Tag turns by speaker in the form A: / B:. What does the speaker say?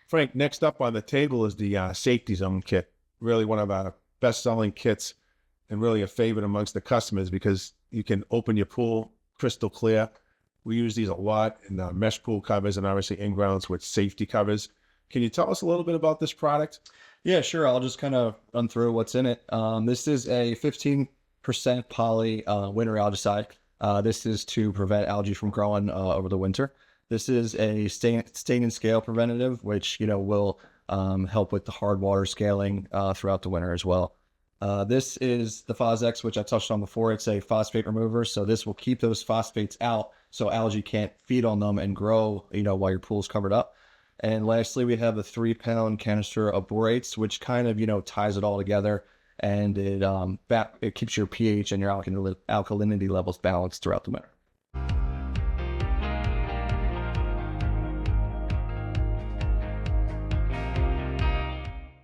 A: Frank, next up on the table is the Safe-T-Zone kit. Really one of our best-selling kits and really a favorite amongst the customers because you can open your pool crystal clear. We use these a lot in mesh pool covers and obviously in-grounds with safety covers. Can you tell us a little bit about this product?
B: Yeah, sure. I'll just kind of run through what's in it. This is a 15% poly winter algicide. This is to prevent algae from growing over the winter. This is a stain and scale preventative, which will help with the hard water scaling throughout the winter as well. This is the Phos-X, which I touched on before. It's a phosphate remover, so this will keep those phosphates out so algae can't feed on them and grow, while your pool's covered up. And lastly, we have a 3-pound canister of borates, which kind of, ties it all together, and it keeps your pH and your alkalinity levels balanced throughout the winter.